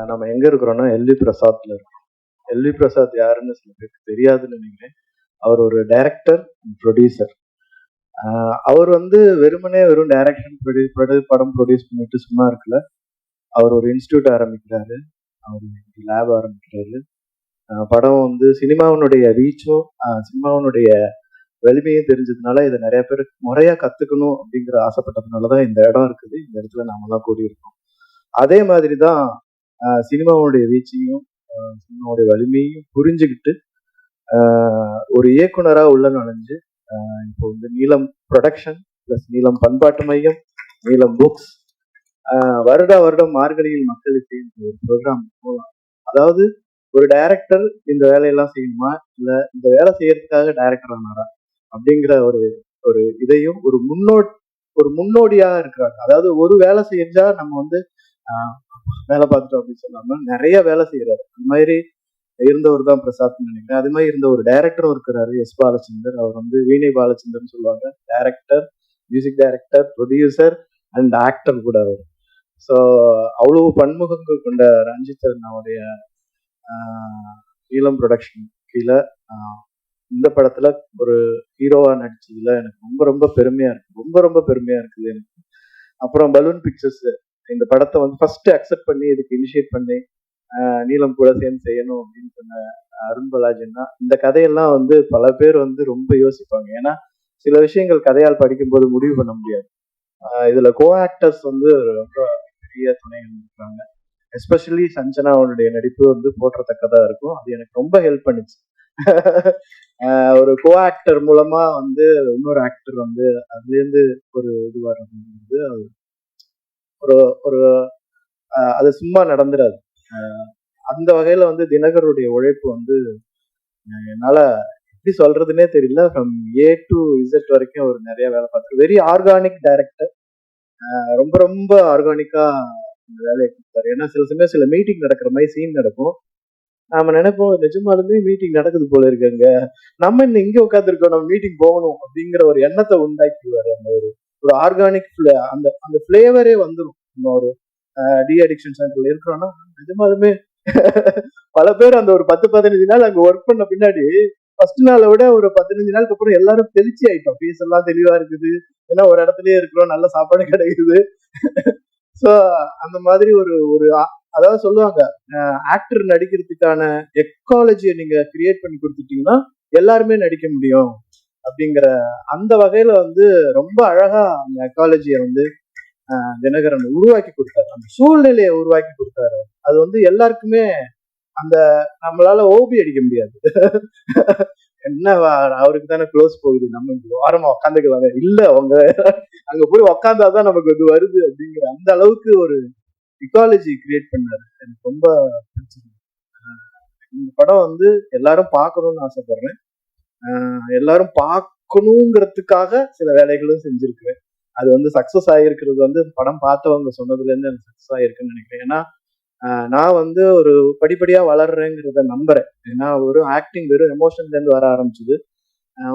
நம்ம எங்க இருக்கிறோம்னா எல்வி பிரசாத்ல இருக்கோம். எல்வி பிரசாத் யாருன்னு சில பேருக்கு தெரியாதுன்னு நினைக்கிறேன். அவர் ஒரு டைரக்டர், ப்ரொடியூசர். அவர் வெறும் டைரக்ஷன் படம் ப்ரொடியூஸ் பண்ணிட்டு சும்மா இருக்கல. அவர் ஒரு இன்ஸ்டியூட் ஆரம்பிக்கிறாரு, அவர் லேப் ஆரம்பிக்கிறாரு. படம் சினிமாவினுடைய ரீச்சும் சினிமாவினுடைய வலிமையும் தெரிஞ்சதுனால இதை நிறைய பேர் முறையா கத்துக்கணும் அப்படிங்கிற ஆசைப்பட்டதுனாலதான் இந்த இடம் இருக்குது. இந்த இடத்துல நாம தான் கூடியிருக்கோம். அதே மாதிரிதான் சினிமாவுடைய வீச்சையும் சினிமாவுடைய வலிமையும் புரிஞ்சுக்கிட்டு ஒரு இயக்குனரா உள்ள நுழைஞ்சு இப்போ நீலம் ப்ரொடக்ஷன் பிளஸ் நீலம் பண்பாட்டு மையம், நீலம் புக்ஸ் வருடம் மார்கழியில் மக்களுக்கு ஒரு ப்ரோக்ராம் போகலாம். அதாவது ஒரு டைரக்டர் இந்த வேலையெல்லாம் செய்யணுமா, இல்ல இந்த வேலை செய்யறதுக்காக டைரக்டர் ஆனாரா அப்படிங்கிற ஒரு இதையும் ஒரு முன்னோடியாக இருக்கிறாங்க. அதாவது ஒரு வேலை செஞ்சா நம்ம வேலை பார்த்துட்டோம் அப்படின்னு சொல்லாம நிறைய வேலை செய்யறாரு. அந்த மாதிரி இருந்தவர் தான் பிரசாத் நினைக்கிறேன். அது மாதிரி இருந்த ஒரு டைரக்டரும் இருக்கிறாரு, எஸ் பாலச்சந்தர். அவர் வீணை பாலச்சந்தர்னு சொல்லுவாங்க. Director, music director, producer and actor கூட அவர். ஸோ அவ்வளவு பன்முகங்கள் கொண்ட ரஞ்சித் அண்ணாவுடைய நீலம் ப்ரொடக்ஷன் கீழே இந்த படத்துல ஒரு ஹீரோவா நடிச்சதுல எனக்கு ரொம்ப ரொம்ப பெருமையா இருக்கு. ரொம்ப பெருமையா இருக்குது எனக்கு. அப்புறம் பலூன் பிக்சர்ஸ் இந்த படத்தை ஃபர்ஸ்ட் அக்செப்ட் பண்ணி இதுக்கு இனிஷியேட் பண்ணி நீலம் கூட சேர்ந்து செய்யணும் அப்படின்னு சொன்ன அருண் பாலாஜின்னா, இந்த கதையெல்லாம் பல பேர் ரொம்ப யோசிப்பாங்க. ஏன்னா சில விஷயங்கள் கதையால் படிக்கும்போது முடிவு பண்ண முடியாது. இதுல கோ ஆக்டர்ஸ் ரொம்ப பெரிய துணைகள் இருக்காங்க. எஸ்பெஷலி சஞ்சனா அவனுடைய நடிப்பு போற்றத்தக்கதா இருக்கும். அது எனக்கு ரொம்ப ஹெல்ப் பண்ணுச்சு. ஒரு கோ ஆக்டர் மூலமா இன்னொரு ஆக்டர் அதுல இருந்து ஒரு இது வர்றது ஒரு ஒரு அது சும்மா நடந்துடாது. அந்த வகையில தினகருடைய உழைப்பு என்னால எப்படி சொல்றதுன்னே தெரியல. ஃப்ரம் ஏ டு இசட் வரைக்கும் அவர் நிறைய வேலை பார்த்தாரு. Very organic director. ரொம்ப ரொம்ப ஆர்கானிக்கா இந்த வேலையை கொடுத்தாரு. ஏன்னா சில சமயம் சில மீட்டிங் நடக்கிற மாதிரி சீன் நடக்கும். நாம நினைப்போம் நிஜமாலுமே மீட்டிங் நடக்குது போல இருக்காங்க, நம்ம இன்னும் இங்க உட்காந்துருக்கோம், நம்ம மீட்டிங் போகணும் அப்படிங்கிற ஒரு எண்ணத்தை உண்டாக்கிடுவாரு. அந்த ஒரு ஆர்கானிக் அந்த அந்த பிளேவரே வந்துடும். நம்ம ஒரு டி அடிக்ஷன் சென்டர்ல இருக்கிறோம்னா நிஜமாலுமே பல பேர் அந்த ஒரு 10-15 நாள் அங்க ஒர்க் பண்ண பின்னாடி ஃபர்ஸ்ட் நாளை விட ஒரு 15 நாளுக்கு அப்புறம் எல்லாரும் தெளிச்சி ஆயிட்டோம். ஃபீஸ் எல்லாம் தெளிவா இருக்குது. ஏன்னா ஒரு இடத்துலயே இருக்கிறோம், நல்ல சாப்பாடு கிடைக்குது. ஸோ அந்த மாதிரி ஒரு அதாவது சொல்லுவாங்க, ஆக்டர் நடிக்கிறதுக்கான எக்காலஜியை நீங்க கிரியேட் பண்ணி கொடுத்துட்டீங்கன்னா எல்லாருமே நடிக்க முடியும் அப்படிங்கிற அந்த வகையில ரொம்ப அழகா அந்த எக்காலஜியை தினகரன் உருவாக்கி கொடுத்தாரு. அந்த சூழ்நிலையை உருவாக்கி கொடுத்தாரு. அது எல்லாருக்குமே அந்த நம்மளால ஓபி அடிக்க முடியாது. என்ன அவருக்கு தானே க்ளோஸ் போகுது, நம்ம வாரமா உக்காந்துக்கலாமே, இல்ல அவங்க அங்க போய் உக்காந்தாதான் நமக்கு வருது அப்படிங்கிற அந்த அளவுக்கு ஒரு இக்காலஜி கிரியேட் பண்ணாரு. எனக்கு ரொம்ப பிடிச்சது. இந்த படம் எல்லாரும் பார்க்கணும்னு ஆசைப்படுறேன். எல்லாரும் பார்க்கணுங்கிறதுக்காக சில வேலைகளும் செஞ்சிருக்கிறேன். அது சக்சஸ் ஆகிருக்கிறது படம் பார்த்தவங்க சொன்னதுல இருந்து எனக்கு சக்சஸ் ஆகிருக்குன்னு நினைக்கிறேன். ஏன்னா நான் ஒரு படிப்படியா வளர்றேங்கிறத நம்புறேன். ஏன்னா ஒரு ஆக்டிங் வெறும் எமோஷன்ல இருந்து வர ஆரம்பிச்சது,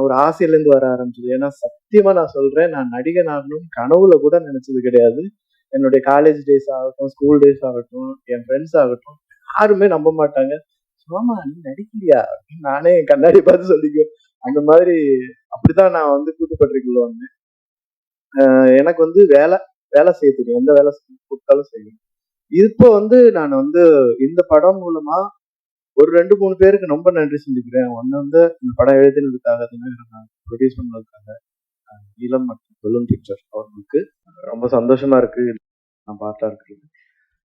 ஒரு ஆசையில இருந்து வர ஆரம்பிச்சது. ஏன்னா சத்தியமா நான் சொல்றேன், நான் நடிகன் ஆகணும்னு கனவுல கூட நினைச்சது கிடையாது. என்னுடைய காலேஜ் டேஸ் ஆகட்டும், ஸ்கூல் டேஸ் ஆகட்டும், என் ஃப்ரெண்ட்ஸ் ஆகட்டும், யாருமே நம்ப மாட்டாங்க. ஆமா நீ நடிக்கிறியா அப்படின்னு நானே என் கண்ணாடி பார்த்து சொல்லிக்குவேன். அந்த மாதிரி அப்படிதான் நான் கூட்டுப்பட்டிருக்குள்ள வந்தேன். எனக்கு வேலை செய்ய தெரியும், எந்த வேலை கொடுத்தாலும் செய்யும். இப்போ நான் இந்த படம் மூலமா ஒரு 2-3 பேருக்கு ரொம்ப நன்றி சொல்லிக்கிறேன். ஒன்னு இந்த படம் எழுதினதுக்காக, ப்ரொடியூஸ் பண்ணதுக்காக நீலம் மற்றும் பலூன் பிக்சர் அவர்களுக்கு ரொம்ப சந்தோஷமா இருக்கு நான் பார்த்தா இருக்கிறது.